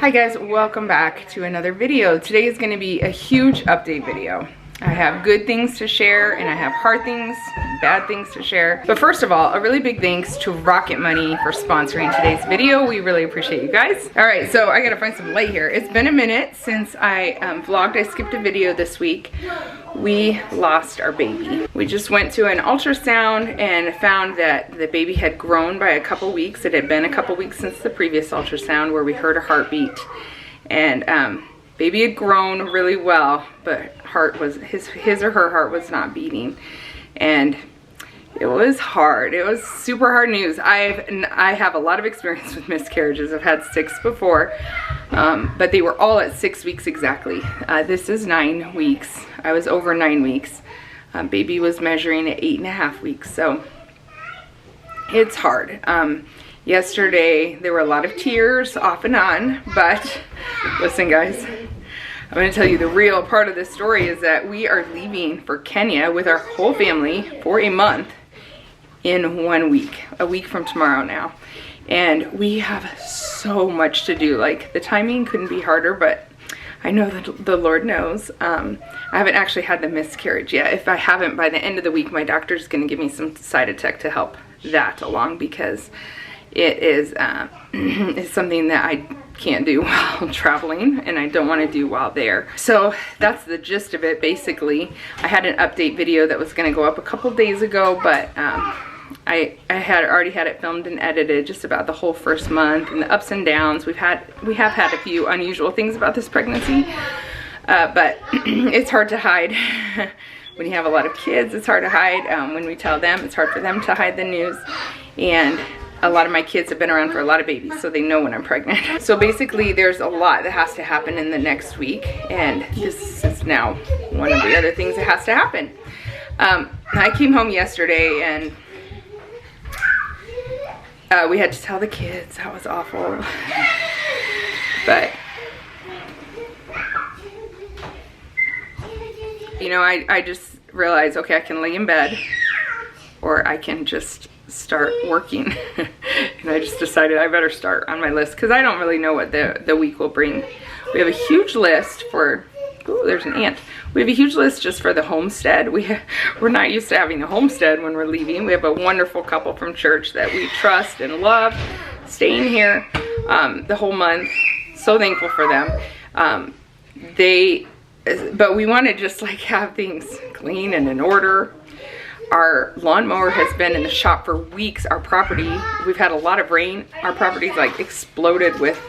Hi guys, welcome back to another video. Today is going to be a huge update video. I have good things to share and I have hard things, bad things to share. But first of all, a really big thanks to Rocket Money for sponsoring today's video. We really appreciate you guys. All right, so I gotta find some light here. It's been a minute since I vlogged. I skipped a video this week. We lost our baby. We just went to an ultrasound and found that the baby had grown by a couple weeks. It had been a couple weeks since the previous ultrasound where we heard a heartbeat. And baby had grown really well, but his or her heart was not beating. And it was hard. It was super hard news. I have a lot of experience with miscarriages. I've had 6 before, but they were all at 6 weeks exactly. This is 9 weeks. I was over 9 weeks. Baby was measuring at 8.5 weeks, so it's hard. Yesterday there were a lot of tears off and on, but listen guys, I'm going to tell you the real part of this story is that we are leaving for Kenya with our whole family for a month in 1 week, a week from tomorrow now. And we have so much to do. Like, the timing couldn't be harder, but I know that the Lord knows. I haven't actually had the miscarriage yet. If I haven't, by the end of the week, my doctor's going to give me some Cytotec to help that along, because it is it's something that I can't do while traveling and I don't want to do while there. So that's the gist of it. Basically, I had an update video that was going to go up a couple days ago, but I had already had it filmed and edited, just about the whole first month and the ups and downs. We have had a few unusual things about this pregnancy, but it's hard to hide. When you have a lot of kids, it's hard to hide. When we tell them, it's hard for them to hide the news. And a lot of my kids have been around for a lot of babies, so they know when I'm pregnant. So basically, there's a lot that has to happen in the next week, and this is now one of the other things that has to happen. I came home yesterday, and we had to tell the kids. That was awful. But you know, I just realized, okay, I can lay in bed, or I can just start working. And I just decided I better start on my list, because I don't really know what the week will bring. We have a huge list for, ooh, there's an ant. We have a huge list just for the homestead. We're not used to having a homestead when we're leaving. We have a wonderful couple from church that we trust and love, staying here the whole month. So thankful for them. But we want to just like have things clean and in order. Our lawnmower has been in the shop for weeks. Our property, we've had a lot of rain. Our property's like exploded with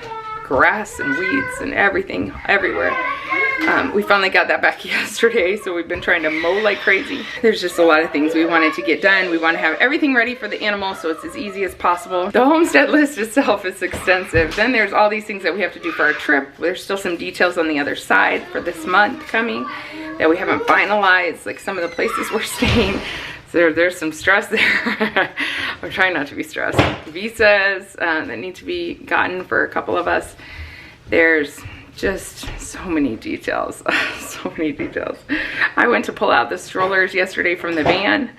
grass and weeds and everything everywhere. We finally got that back yesterday, so we've been trying to mow like crazy. There's just a lot of things we wanted to get done. We want to have everything ready for the animals, so it's as easy as possible. The homestead list itself is extensive. Then there's all these things that we have to do for our trip. There's still some details on the other side for this month coming that we haven't finalized, like some of the places we're staying. So there's some stress there. I'm trying not to be stressed. Visas that need to be gotten for a couple of us. There's just so many details. So many details. I went to pull out the strollers yesterday from the van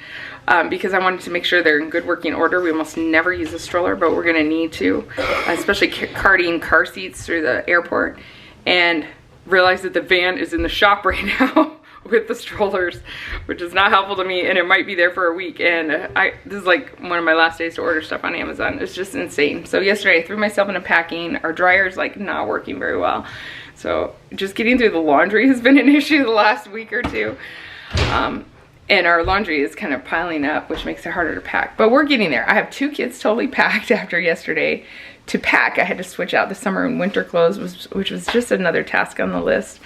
because I wanted to make sure they're in good working order. We almost never use a stroller, but we're gonna need to, especially carting car seats through the airport, and realize that the van is in the shop right now with the strollers, which is not helpful to me, and it might be there for a week. And this is like one of my last days to order stuff on Amazon. It's just insane. So yesterday I threw myself into packing. Our dryer's like not working very well, so just getting through the laundry has been an issue the last week or two. And our laundry is kind of piling up, which makes it harder to pack, but we're getting there. I have 2 kids totally packed after yesterday. To pack, I had to switch out the summer and winter clothes, which was just another task on the list,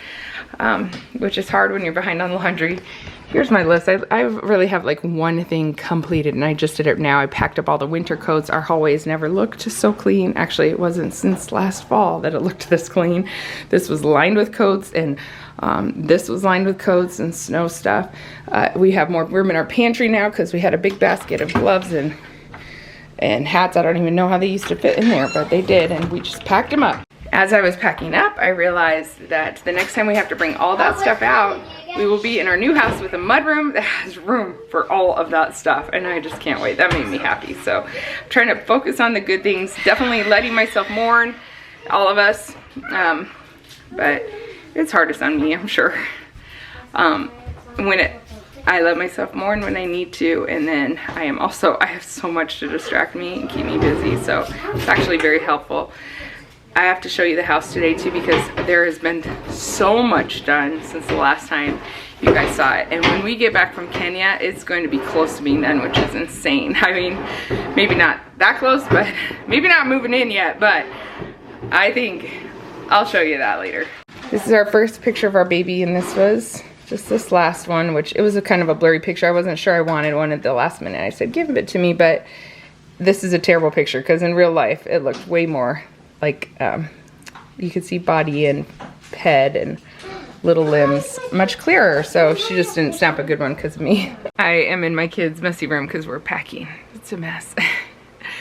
which is hard when you're behind on laundry. Here's my list. I really have like one thing completed, and I just did it now. I packed up all the winter coats. Our hallways never looked so clean. Actually, it wasn't since last fall that it looked this clean. This was lined with coats, and this was lined with coats and snow stuff. We have more room in our pantry now because we had a big basket of gloves and hats. I don't even know how they used to fit in there, but they did, and we just packed them up. As I was packing up, I realized that the next time we have to bring all that stuff out, we will be in our new house with a mudroom that has room for all of that stuff, and I just can't wait. That made me happy. So I'm trying to focus on the good things, definitely letting myself mourn all of us But it's hardest on me, I'm sure. I let myself mourn when I need to, and then I have so much to distract me and keep me busy, so it's actually very helpful. I have to show you the house today too, because there has been so much done since the last time you guys saw it. And when we get back from Kenya, it's going to be close to being done, which is insane. I mean, maybe not that close, but maybe not moving in yet, but I think I'll show you that later. This is our first picture of our baby, and this was just this last one, which it was a kind of a blurry picture. I wasn't sure I wanted one at the last minute. I said, give it to me, but this is a terrible picture because in real life, it looked way more like you could see body and head and little limbs much clearer. So she just didn't snap a good one because of me. I am in my kids' messy room because we're packing. It's a mess.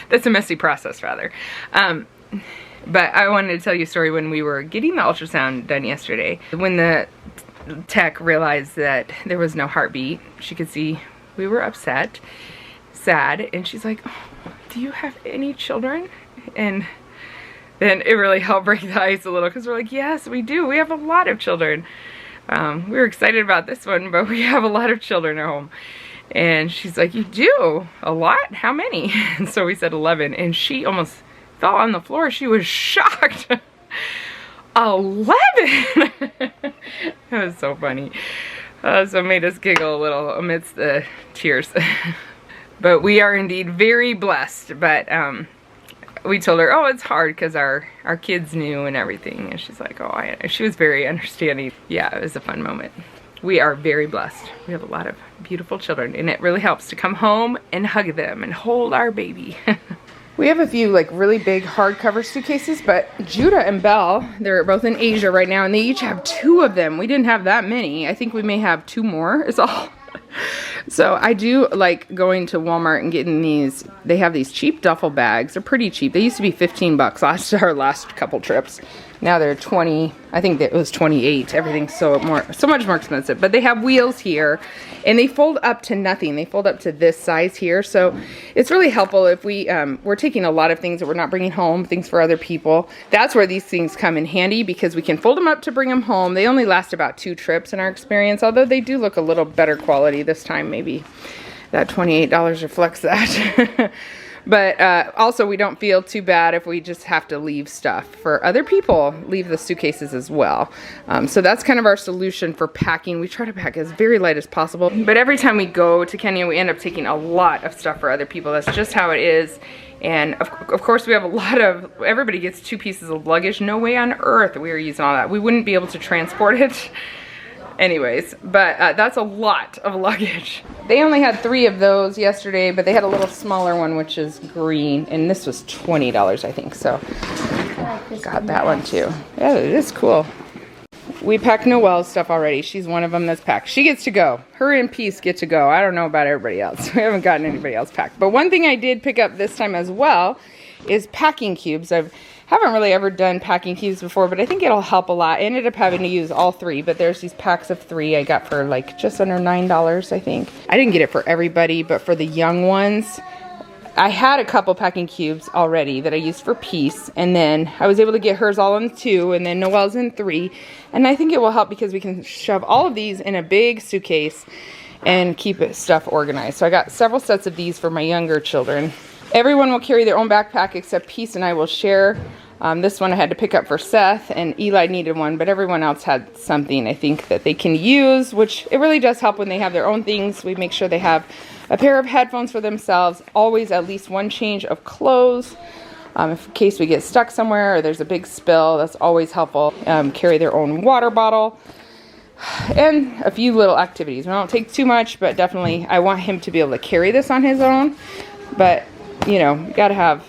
That's a messy process, rather. But I wanted to tell you a story when we were getting the ultrasound done yesterday. When the tech realized that there was no heartbeat, she could see we were upset, sad, and she's like, oh, do you have any children? And then it really helped break the ice a little, because we're like, yes, we do. We have a lot of children. We were excited about this one, but we have a lot of children at home. And she's like, you do? A lot? How many? And so we said 11, and she almost fell on the floor. She was shocked. 11! That was so funny. So it made us giggle a little amidst the tears. But we are indeed very blessed. But we told her, oh, it's hard because our kids knew and everything. And she's like, oh, she was very understanding. Yeah, it was a fun moment. We are very blessed. We have a lot of beautiful children, and it really helps to come home and hug them and hold our baby. We have a few like really big hardcover suitcases, but Judah and Belle, they're both in Asia right now, and they each have 2 of them. We didn't have that many. I think we may have 2 more is all. So I do like going to Walmart and getting these. They have these cheap duffel bags. They're pretty cheap. They used to be 15 bucks our last couple trips. Now they're 20. I think that it was 28. Everything's so much more expensive. But they have wheels here, and they fold up to nothing. They fold up to this size here. So it's really helpful if we're taking a lot of things that we're not bringing home, things for other people. That's where these things come in handy, because we can fold them up to bring them home. They only last about 2 trips in our experience, although they do look a little better quality this time. Maybe that $28 reflects that. But also, we don't feel too bad if we just have to leave stuff for other people, leave the suitcases as well. So that's kind of our solution for packing. We try to pack as very light as possible. But every time we go to Kenya, we end up taking a lot of stuff for other people. That's just how it is. And of course, we have a lot of, everybody gets 2 pieces of luggage. No way on earth we are using all that. We wouldn't be able to transport it. Anyways, but that's a lot of luggage. They only had 3 of those yesterday, but they had a little smaller one, which is green, and this was $20, I think, so got that one too. Yeah, it is cool. We packed Noelle's stuff already. She's one of them that's packed. She gets to go. Her and Peace get to go. I don't know about everybody else. We haven't gotten anybody else packed. But one thing I did pick up this time as well is packing cubes. I haven't really ever done packing cubes before, but I think it'll help a lot. I ended up having to use all 3, but there's these packs of 3 I got for like just under $9, I think. I didn't get it for everybody, but for the young ones, I had a couple packing cubes already that I used for Peace, and then I was able to get hers all in 2, and then Noelle's in 3. And I think it will help because we can shove all of these in a big suitcase and keep stuff organized. So I got several sets of these for my younger children. Everyone will carry their own backpack except Peace and I will share. This one I had to pick up for Seth, and Eli needed one, but everyone else had something I think that they can use, which it really does help when they have their own things. We make sure they have a pair of headphones for themselves, always at least 1 change of clothes. In case we get stuck somewhere or there's a big spill, that's always helpful. Carry their own water bottle. And a few little activities. We don't take too much, but definitely I want him to be able to carry this on his own. But, you know, you gotta have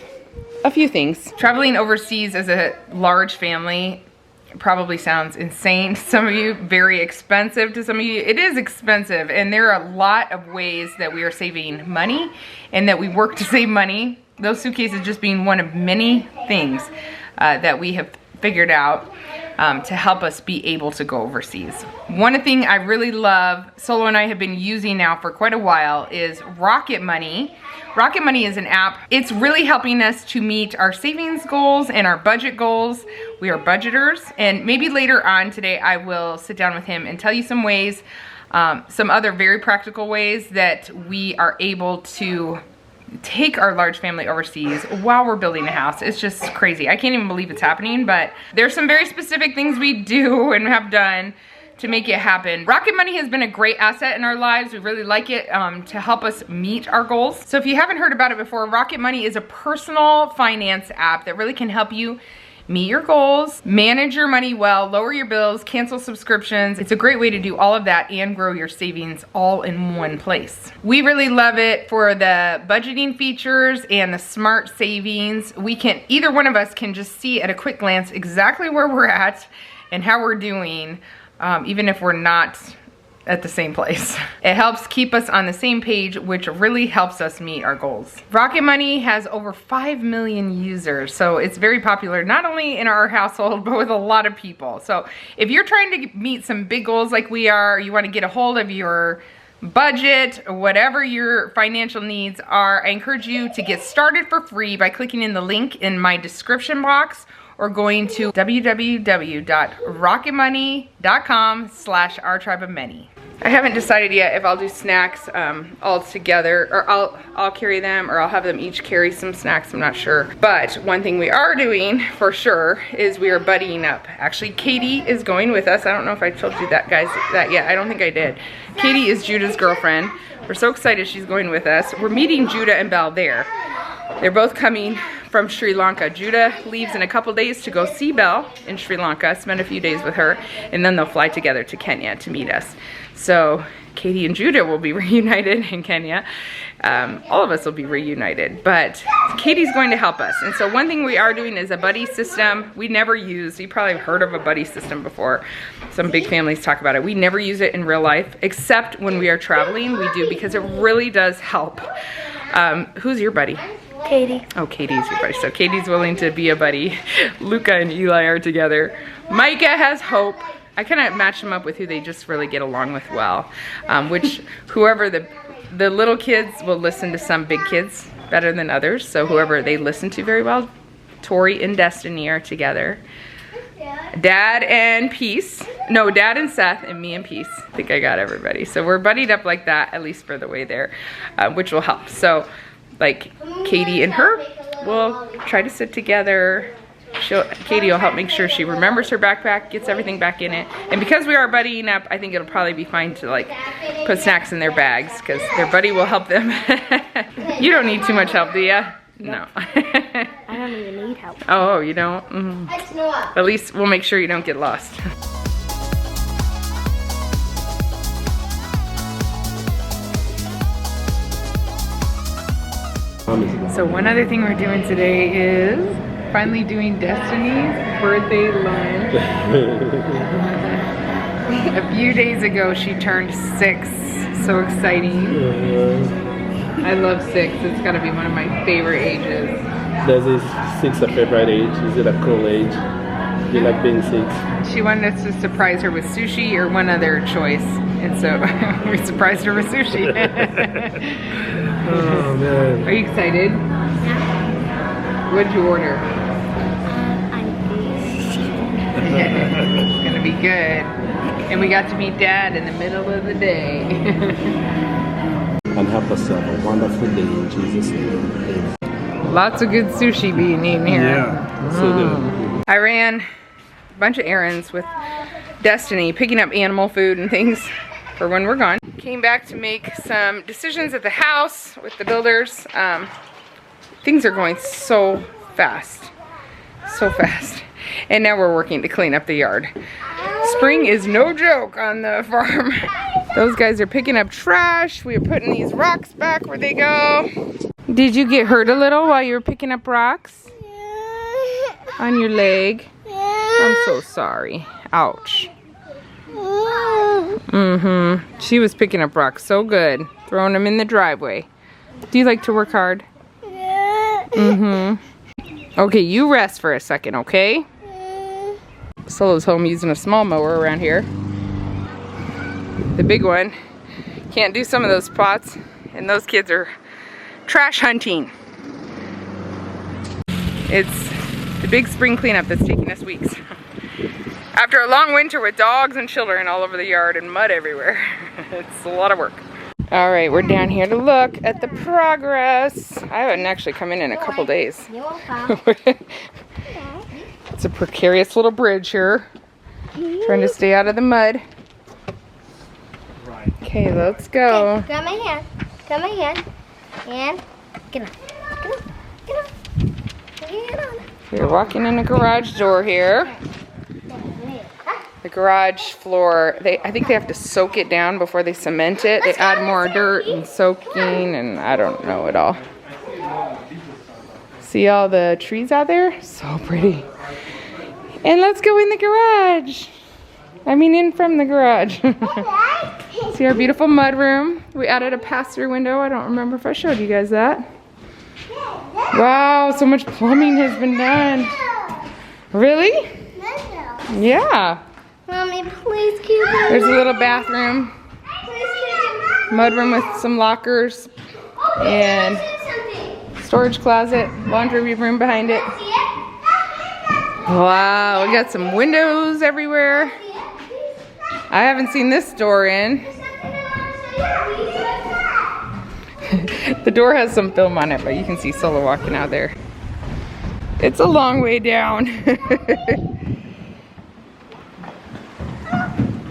a few things. Traveling overseas as a large family probably sounds insane to some of you, very expensive to some of you. It is expensive, and there are a lot of ways that we are saving money and that we work to save money. Those suitcases just being one of many things that we have figured out to help us be able to go overseas. One thing I really love, Solo and I have been using now for quite a while, is Rocket Money. Rocket Money is an app. It's really helping us to meet our savings goals and our budget goals. We are budgeters, and maybe later on today I will sit down with him and tell you some ways, some other very practical ways that we are able to take our large family overseas while we're building a house. It's just crazy. I can't even believe it's happening, but there's some very specific things we do and have done to make it happen. Rocket Money has been a great asset in our lives. We really like it to help us meet our goals. So if you haven't heard about it before, Rocket Money is a personal finance app that really can help you meet your goals, manage your money well, lower your bills, cancel subscriptions. It's a great way to do all of that and grow your savings all in one place. We really love it for the budgeting features and the smart savings. Either one of us can just see at a quick glance exactly where we're at and how we're doing, even if we're not at the same place. It helps keep us on the same page, which really helps us meet our goals. Rocket Money has over 5 million users, so it's very popular, not only in our household, but with a lot of people. So if you're trying to meet some big goals like we are, you want to get a hold of your budget, whatever your financial needs are, I encourage you to get started for free by clicking in the link in my description box or going to www.rocketmoney.com/ourtribeofmany. I haven't decided yet if I'll do snacks all together, or I'll carry them, or I'll have them each carry some snacks. I'm not sure. But one thing we are doing for sure is we are buddying up. Actually, Katie is going with us. I don't know if I told you that, guys, that yet. I don't think I did. Katie is Judah's girlfriend. We're so excited she's going with us. We're meeting Judah and Belle there. They're both coming from Sri Lanka. Judah leaves in a couple days to go see Belle in Sri Lanka, spend a few days with her, and then they'll fly together to Kenya to meet us. So Katie and Judah will be reunited in Kenya. All of us will be reunited, but Katie's going to help us. And so one thing we are doing is a buddy system. We never use, you probably have heard of a buddy system before. Some big families talk about it. We never use it in real life, except when we are traveling, we do, because it really does help. Who's your buddy? Katie. Oh, Katie's your buddy. So Katie's willing to be a buddy. Luka and Eli are together. Micah has Hope. I kind of match them up with who they just really get along with well. Which whoever the little kids will listen to some big kids better than others. So whoever they listen to very well. Tori and Destiny are together. Dad and Peace. No, Dad and Seth, and me and Peace. I think I got everybody. So we're buddied up like that, at least for the way there, which will help. So like Katie and her will try to sit together. Katie will help make sure she remembers her backpack, gets everything back in it. And because we are buddying up, I think it'll probably be fine to like put snacks in their bags, because their buddy will help them. You don't need too much help, do ya? No. I don't even need help. Oh, you don't? Mm. At least we'll make sure you don't get lost. So one other thing we're doing today is finally doing Destiny's birthday lunch. A few days ago she turned 6. So exciting. I love 6. It's gotta be one of my favorite ages. Does 6 a favorite age? Is it a cool age? Do you like being 6? She wanted us to surprise her with sushi or one other choice. And so we surprised her with sushi. Oh man. Are you excited? Yeah. What'd you order? I'm It's gonna be good. And we got to meet Dad in the middle of the day. And have us have a wonderful day in Jesus' name. Amen. Lots of good sushi being eaten here. Yeah. So good. I ran a bunch of errands with Destiny, picking up animal food and things for when we're gone. Came back to make some decisions at the house with the builders. Things are going so fast. So fast. And now we're working to clean up the yard. Spring is no joke on the farm. Those guys are picking up trash. We are putting these rocks back where they go. Did you get hurt a little while you were picking up rocks? On your leg? I'm so sorry. Ouch. She was picking up rocks so good. Throwing them in the driveway. Do you like to work hard? Okay, you rest for a second, okay? Solo's home using a small mower around here. The big one can't do some of those spots, and those kids are trash hunting. It's the big spring cleanup that's taking us weeks. After a long winter with dogs and children all over the yard and mud everywhere. It's a lot of work. All right, we're down here to look at the progress. I haven't actually come in a couple days. It's a precarious little bridge here. Trying to stay out of the mud. Okay, let's go. Okay, grab my hand. Grab my hand. And get on. Get on. Get on. Get your hand on. We're walking in the garage door here. The garage floor, I think they have to soak it down before they cement it. They add more dirt and soaking, and I don't know it all. See all the trees out there? So pretty. And let's go in the garage. I mean, in from the garage. See our beautiful mud room. We added a pass-through window. I don't remember if I showed you guys that. Wow, so much plumbing has been done. Really? Yeah. Mommy, please keep it. There's a little bathroom. Mudroom with some lockers. And storage closet. Laundry room behind it. Wow, we got some windows everywhere. I haven't seen this door in. The door has some film on it, but you can see Solo walking out there. It's a long way down.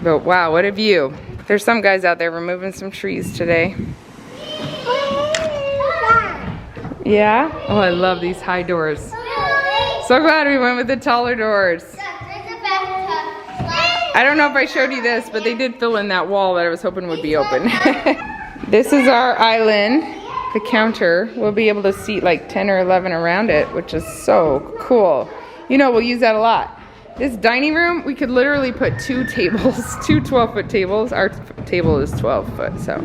But wow, what a view. There's some guys out there removing some trees today. Yeah? Oh, I love these high doors. So glad we went with the taller doors. I don't know if I showed you this, but they did fill in that wall that I was hoping would be open. This is our island, the counter. We'll be able to seat like 10 or 11 around it, which is so cool. You know, we'll use that a lot. This dining room, we could literally put 2 tables, 2 12-foot tables. Our table is 12 foot, so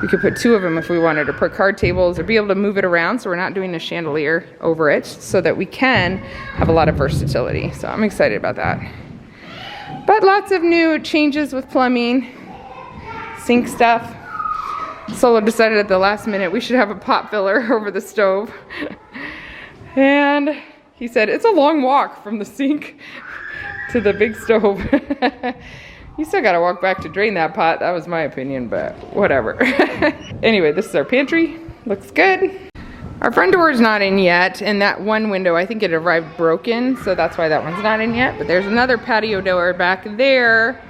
we could put 2 of them if we wanted to put card tables or be able to move it around so we're not doing a chandelier over it, so that we can have a lot of versatility. So I'm excited about that. But lots of new changes with plumbing, sink stuff. Solo decided at the last minute we should have a pot filler over the stove. And he said, it's a long walk from the sink to the big stove. You still gotta walk back to drain that pot. That was my opinion, but whatever. Anyway, this is our pantry. Looks good. Our front door is not in yet, and that one window, I think it arrived broken, so that's why that one's not in yet. But there's another patio door back there.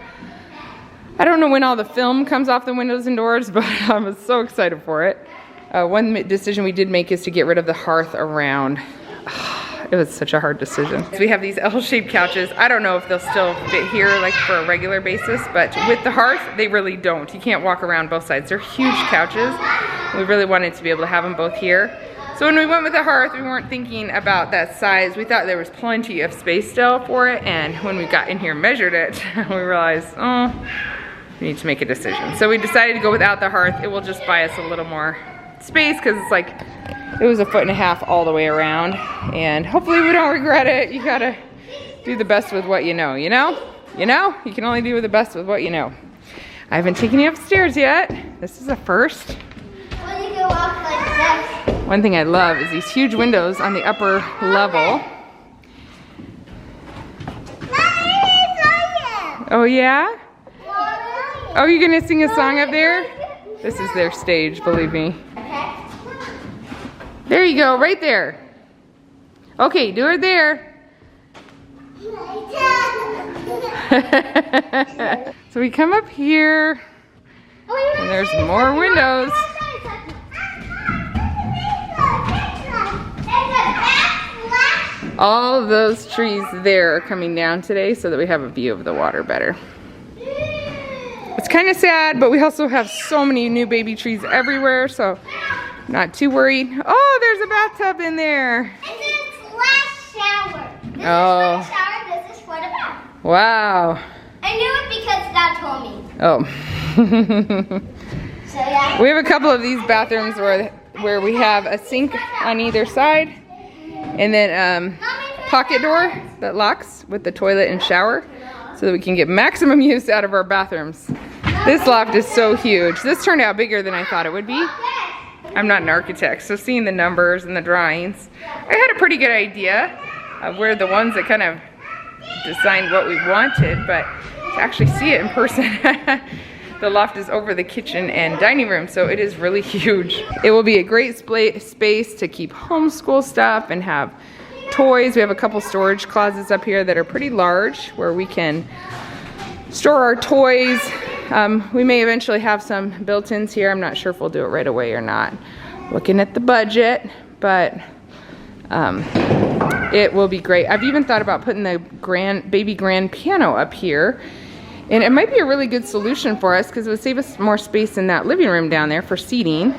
I don't know when all the film comes off the windows and doors, but I was so excited for it. One decision we did make is to get rid of the hearth around. It was such a hard decision. So we have these L-shaped couches. I don't know if they'll still fit here like for a regular basis, but with the hearth, they really don't. You can't walk around both sides. They're huge couches. We really wanted to be able to have them both here. So when we went with the hearth, we weren't thinking about that size. We thought there was plenty of space still for it, and when we got in here and measured it, we realized, oh, we need to make a decision. So we decided to go without the hearth. It will just buy us a little more space, because it's like, it was 1.5 feet all the way around, and hopefully we don't regret it. You gotta do the best with what you know, you know? You know? You can only do the best with what you know. I haven't taken you upstairs yet. This is a first. Well, you go up like this. One thing I love is these huge windows on the upper level. Oh yeah? Oh, you're gonna sing a song up there? This is their stage, believe me. There you go, right there. Okay, do it there. So we come up here, and there's more windows. All of those trees there are coming down today so that we have a view of the water better. It's kind of sad, but we also have so many new baby trees everywhere, so not too worried. Oh, there's a bathtub in there. This is last shower. This Oh. is for the shower, this is for the bath. Wow. I knew it because Dad told me. Oh. So yeah. We have a couple of these bathrooms where we have a sink on either side, and then pocket door that locks with the toilet and shower so that we can get maximum use out of our bathrooms. This loft is so huge. This turned out bigger than I thought it would be. I'm not an architect, so seeing the numbers and the drawings, I had a pretty good idea. We're the ones that kind of designed what we wanted, but to actually see it in person, the loft is over the kitchen and dining room, so it is really huge. It will be a great space to keep homeschool stuff and have toys. We have a couple storage closets up here that are pretty large where we can store our toys. We may eventually have some built-ins here. I'm not sure if we'll do it right away or not. Looking at the budget, but it will be great. I've even thought about putting the baby grand piano up here. And it might be a really good solution for us because it would save us more space in that living room down there for seating.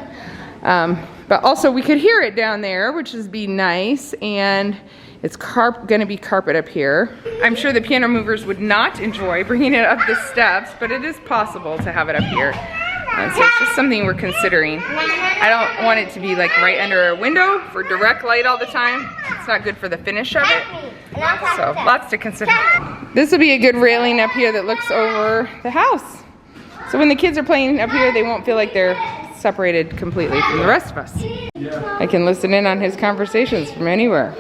But also we could hear it down there, which would be nice. And it's gonna be carpet up here. I'm sure the piano movers would not enjoy bringing it up the steps, but it is possible to have it up here. So it's just something we're considering. I don't want it to be like right under a window for direct light all the time. It's not good for the finish of it. So lots to consider. This will be a good railing up here that looks over the house. So when the kids are playing up here, they won't feel like they're separated completely from the rest of us. I can listen in on his conversations from anywhere.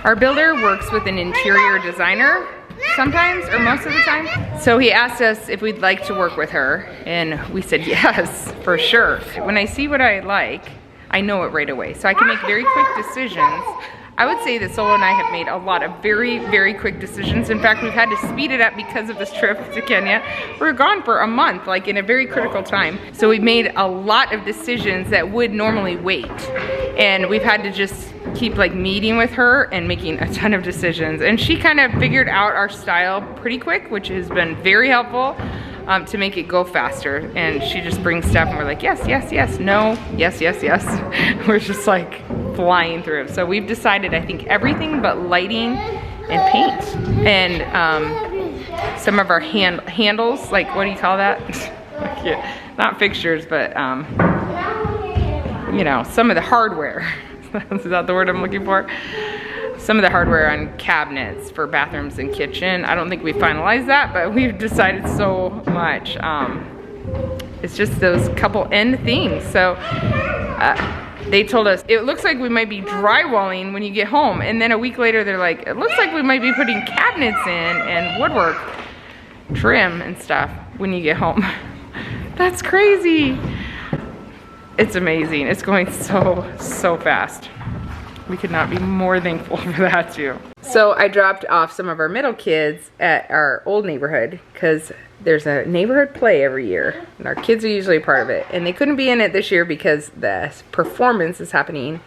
Our builder works with an interior designer sometimes, or most of the time. So he asked us if we'd like to work with her, and we said yes, for sure. When I see what I like, I know it right away. So I can make very quick decisions. I would say that Solo and I have made a lot of very, very quick decisions. In fact, we've had to speed it up because of this trip to Kenya. We were gone for a month, like in a very critical time. So we made a lot of decisions that would normally wait. And we've had to just keep like meeting with her and making a ton of decisions. And she kind of figured out our style pretty quick, which has been very helpful to make it go faster. And she just brings stuff and we're like, yes, yes, yes, no, yes, yes, yes. We're just like flying through. So we've decided, I think, everything but lighting and paint. And some of our handles, like, what do you call that? Not fixtures, but you know, some of the hardware. Is that the word I'm looking for? Some of the hardware on cabinets for bathrooms and kitchen. I don't think we finalized that, but we've decided so much. It's just those couple end things. So they told us, it looks like we might be drywalling when you get home. And then a week later, they're like, it looks like we might be putting cabinets in and woodwork trim and stuff when you get home. That's crazy. It's amazing. It's going so fast. We could not be more thankful for that too. So I dropped off some of our middle kids at our old neighborhood because there's a neighborhood play every year and our kids are usually a part of it. And they couldn't be in it this year because the performance is happening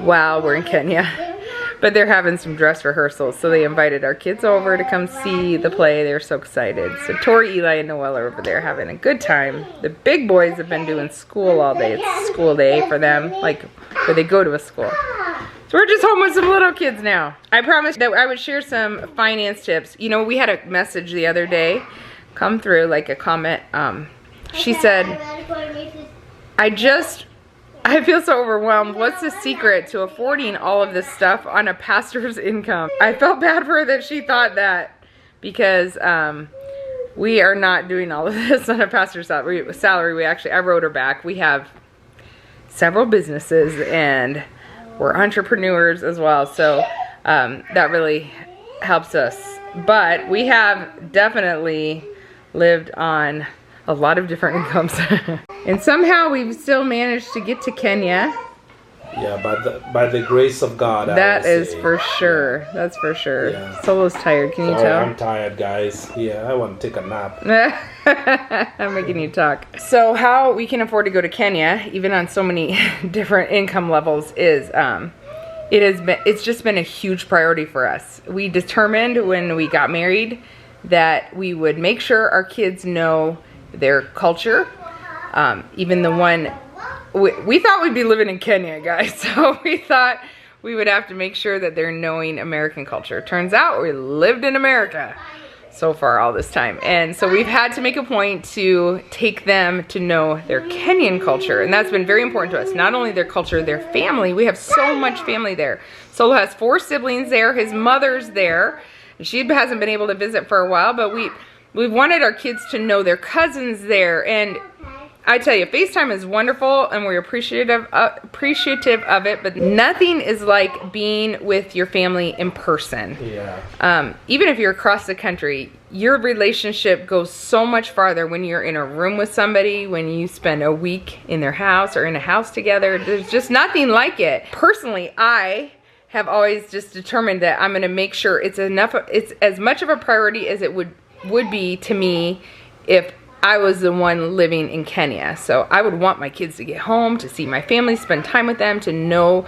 while we're in Kenya. But they're having some dress rehearsals, so they invited our kids over to come see the play. They were so excited. So Tori, Eli, and Noelle are over there having a good time. The big boys have been doing school all day. It's school day for them, like where they go to a school. So we're just home with some little kids now. I promised that I would share some finance tips. You know, we had a message the other day come through, like a comment. She said, I feel so overwhelmed. What's the secret to affording all of this stuff on a pastor's income? I felt bad for her that she thought that because we are not doing all of this on a pastor's salary. I wrote her back. We have several businesses and we're entrepreneurs as well. So that really helps us. But we have definitely lived on a lot of different incomes. And somehow we've still managed to get to Kenya. Yeah, by the grace of God. That is for sure. Yeah. That's for sure. Yeah. Solo's tired. Can you tell? I'm tired, guys. Yeah, I want to take a nap. I'm making you talk. So how we can afford to go to Kenya, even on so many different income levels, is it's just been a huge priority for us. We determined when we got married that we would make sure our kids know their culture. Even the one, we thought we'd be living in Kenya, guys. So we thought we would have to make sure that they're knowing American culture. Turns out we lived in America. so far all this time. And so we've had to make a point to take them to know their Kenyan culture. And that's been very important to us. Not only their culture, their family. We have so much family there. Solo has 4 siblings there. His mother's there. She hasn't been able to visit for a while, but we've wanted our kids to know their cousins there. And I tell you, FaceTime is wonderful and we're appreciative of it, but nothing is like being with your family in person. Yeah. Even if you're across the country, your relationship goes so much farther when you're in a room with somebody, when you spend a week in their house or in a house together. There's just nothing like it. Personally, I have always just determined that I'm gonna make sure it's as much of a priority as it would be to me if I was the one living in Kenya. So I would want my kids to get home, to see my family, spend time with them, to know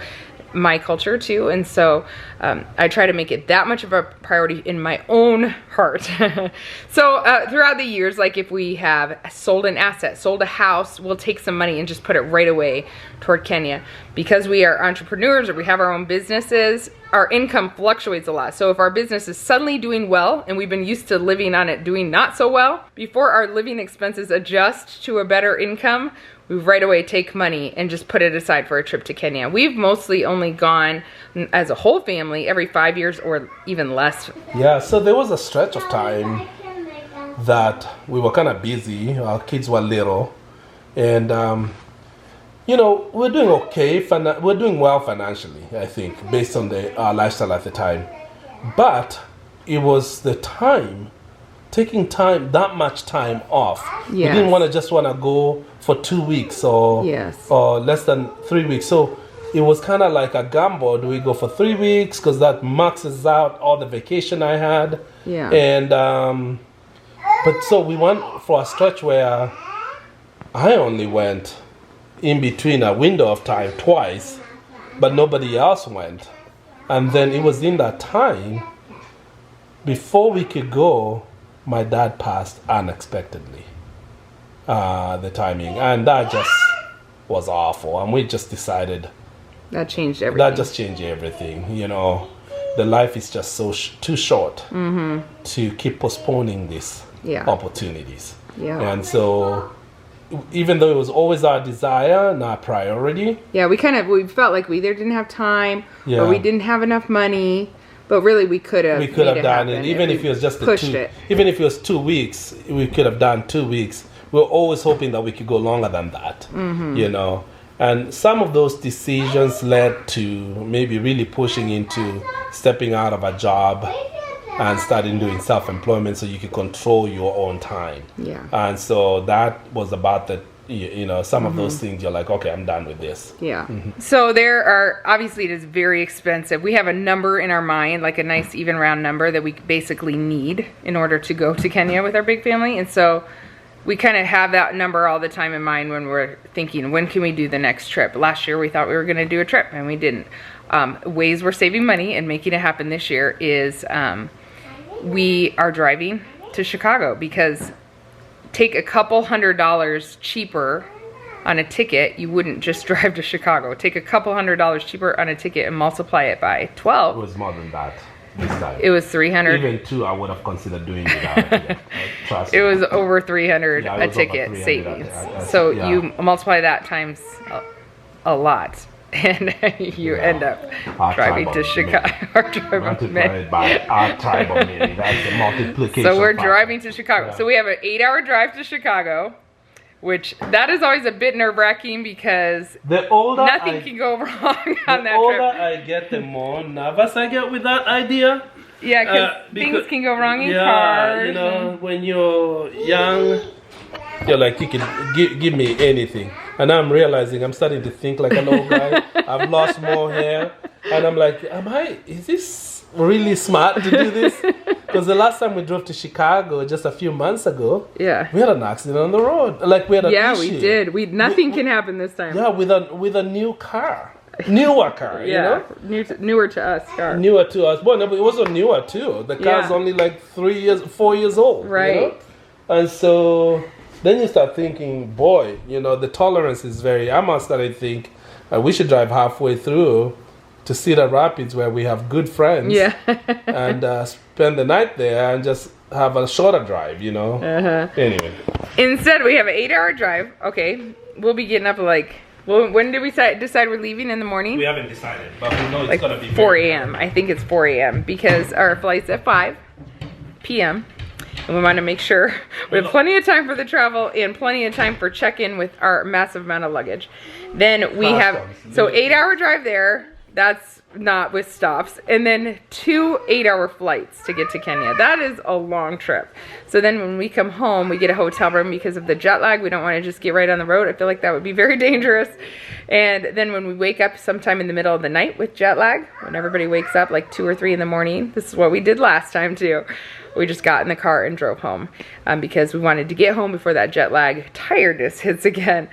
my culture too. And so I try to make it that much of a priority in my own heart. So throughout the years, like if we have sold an asset, sold a house, we'll take some money and just put it right away toward Kenya. Because we are entrepreneurs or we have our own businesses, our income fluctuates a lot. So if our business is suddenly doing well and we've been used to living on it doing not so well, before our living expenses adjust to a better income, we right away take money and just put it aside for a trip to Kenya. We've mostly only gone as a whole family every 5 years or even less. Yeah, so there was a stretch of time that we were kind of busy. Our kids were little. And, you know, we're doing okay. We're doing well financially, I think, based on our lifestyle at the time. But it was the time, taking time, that much time off. Yes. We didn't want to go for 2 weeks or less than 3 weeks. So it was kind of like a gamble. Do we go for 3 weeks? Because that maxes out all the vacation I had. Yeah. And, but so we went for a stretch where I only went in between a window of time twice, but nobody else went. And then it was in that time, before we could go, my dad passed unexpectedly. The timing, and that just was awful, and we just decided that changed everything. That just changed everything. You know, the life is just so too short to keep postponing these opportunities. Yeah. And so, even though it was always our desire and our priority, we felt like we either didn't have time or we didn't have enough money. But really, we could have done it, even if it was just even if it was 2 weeks, we could have done 2 weeks. We were always hoping that we could go longer than that, you know. And some of those decisions led to maybe really pushing into stepping out of a job and starting doing self-employment so you could control your own time. Yeah. And so that was about the, you know, some of those things you're like, okay, I'm done with this. Yeah. So there are, obviously it is very expensive. We have a number in our mind, like a nice even round number that we basically need in order to go to Kenya with our big family. And so we kind of have that number all the time in mind when we're thinking, when can we do the next trip? Last year we thought we were going to do a trip and we didn't. Ways we're saving money and making it happen this year is we are driving to Chicago, because take a couple $100 cheaper on a ticket, you wouldn't just drive to Chicago. Take a couple $100 cheaper on a ticket and multiply it by 12. It was more than that this time. It was 300. Even 2 I would have considered doing without. Trust it was over 300 a ticket savings. So you multiply that times a lot. And you end up driving to Chicago. Multiplied by our tribe of many. That's the multiplication. So we're driving to Chicago. Yeah. So we have an 8-hour drive to Chicago, which that is always a bit nerve-wracking because nothing can go wrong on that trip. The older I get, the more nervous I get with that idea. Yeah, because things can go wrong in cars. You know, when you're young, you're like, you can give me anything. And I'm realizing I'm starting to think like an old guy. I've lost more hair. And I'm like, is this really smart to do this? Because the last time we drove to Chicago, just a few months ago, we had an accident on the road. Like we had an issue. We did. Nothing can happen this time. Yeah, with a new car. Newer car, you know? Newer to us car. Newer to us. Well, no, but it was newer too. The car's only like 4 years old. Right. You know? And so then you start thinking, boy, you know, the tolerance is I'm starting to think we should drive halfway through to Cedar Rapids where we have good friends. Yeah. And spend the night there and just have a shorter drive, you know. Anyway. Instead, we have an 8-hour drive. Okay, we'll be getting up at like. Well, when did we decide we're leaving in the morning? We haven't decided, but we know it's like gonna be 4 a.m. I think it's 4 a.m. because our flight's at 5 p.m. and we want to make sure we have plenty of time for the travel and plenty of time for check-in with our massive amount of luggage. Then we have, so 8-hour drive there, that's not with stops, and then 2 8-hour flights to get to Kenya. That is a long trip. So then when we come home, we get a hotel room because of the jet lag. We don't want to just get right on the road. I feel like that would be very dangerous. And then when we wake up sometime in the middle of the night with jet lag, when everybody wakes up like 2 or 3 in the morning, this is what we did last time too. We just got in the car and drove home because we wanted to get home before that jet lag tiredness hits again.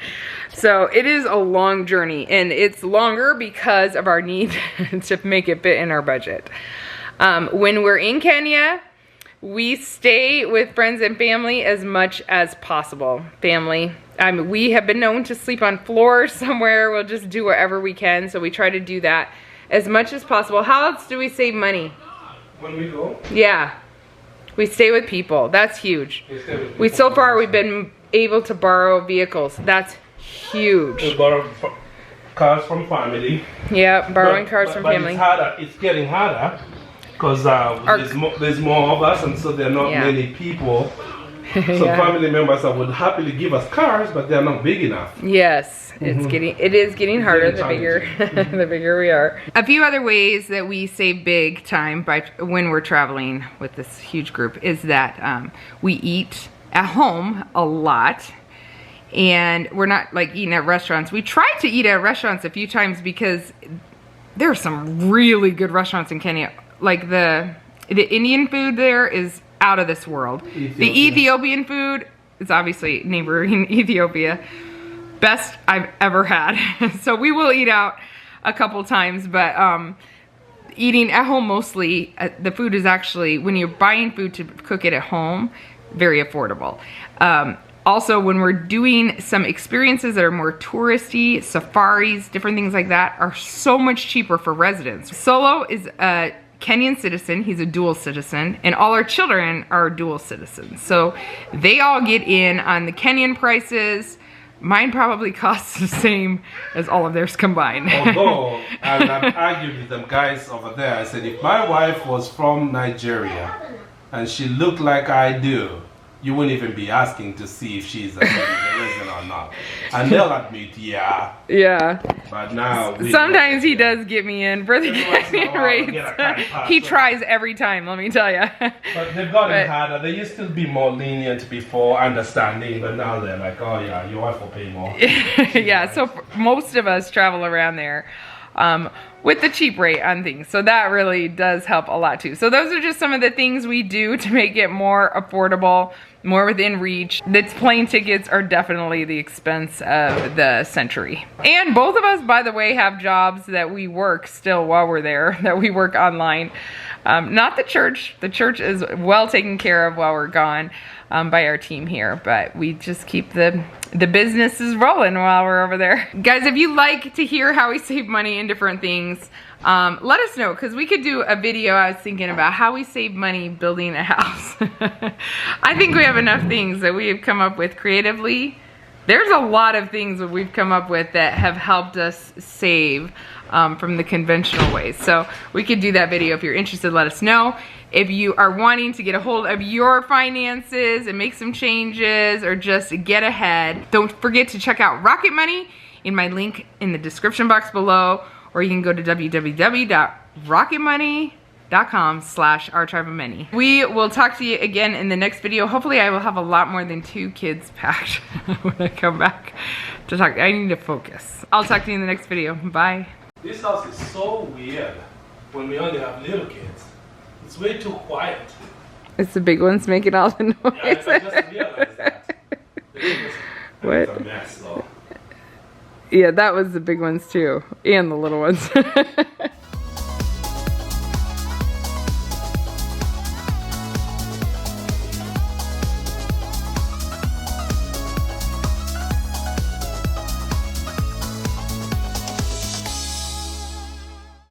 So it is a long journey, and it's longer because of our need to make it fit in our budget. When we're in Kenya, we stay with friends and family as much as possible. Family. We have been known to sleep on floors somewhere. We'll just do whatever we can. So we try to do that as much as possible. How else do we save money? When we go? Yeah. We stay with people. That's huge. So far we've been able to borrow vehicles. That's huge. We borrow cars from family. Yeah, borrowing cars from family. It's harder. It's getting harder because there's more of us, and so there are not many people. So family members would happily give us cars, but they're not big enough. Yes, it is getting harder the bigger we are. A few other ways that we save big time when we're traveling with this huge group is that we eat at home a lot, and we're not like eating at restaurants. We tried to eat at restaurants a few times because there are some really good restaurants in Kenya. Like the Indian food there is out of this world. The Ethiopian food is obviously neighboring Ethiopia. Best I've ever had. So we will eat out a couple times, but eating at home mostly, the food is actually, when you're buying food to cook it at home, very affordable. Also, when we're doing some experiences that are more touristy, safaris, different things like that, are so much cheaper for residents. Solo is a Kenyan citizen, he's a dual citizen, and all our children are dual citizens. So they all get in on the Kenyan prices. Mine probably costs the same as all of theirs combined. Although, and I've argued with them guys over there, I said, if my wife was from Nigeria and she looked like I do, you wouldn't even be asking to see if she's a resident or not. And they'll admit, yeah. Yeah. But now... Sometimes he does get me in for the Kenyan rates. He tries every time, let me tell you. But they've gotten harder. They used to be more lenient before, understanding, but now they're like, oh yeah, your wife will pay more. Yeah, so most of us travel around there. With the cheap rate on things. So that really does help a lot too. So those are just some of the things we do to make it more affordable, more within reach. The plane tickets are definitely the expense of the century. And both of us, by the way, have jobs that we work still while we're there, that we work online. Not the church. The church is well taken care of while we're gone by our team here, but we just keep the businesses rolling while we're over there. Guys, if you like to hear how we save money in different things, let us know, because we could do a video. I was thinking about how we save money building a house. I think we have enough things that we have come up with creatively. There's a lot of things that we've come up with that have helped us save from the conventional ways. So we could do that video. If you're interested, let us know. If you are wanting to get a hold of your finances and make some changes or just get ahead, don't forget to check out Rocket Money in my link in the description box below, or you can go to www.rocketmoney.com/ourtribeofmany. We will talk to you again in the next video. Hopefully I will have a lot more than 2 kids packed when I come back to talk. I need to focus. I'll talk to you in the next video. Bye. This house is so weird when we only have little kids. It's way too quiet. It's the big ones making all the noise. Yeah, I just realized that. What? It's a mess though. Yeah, that was the big ones too. And the little ones.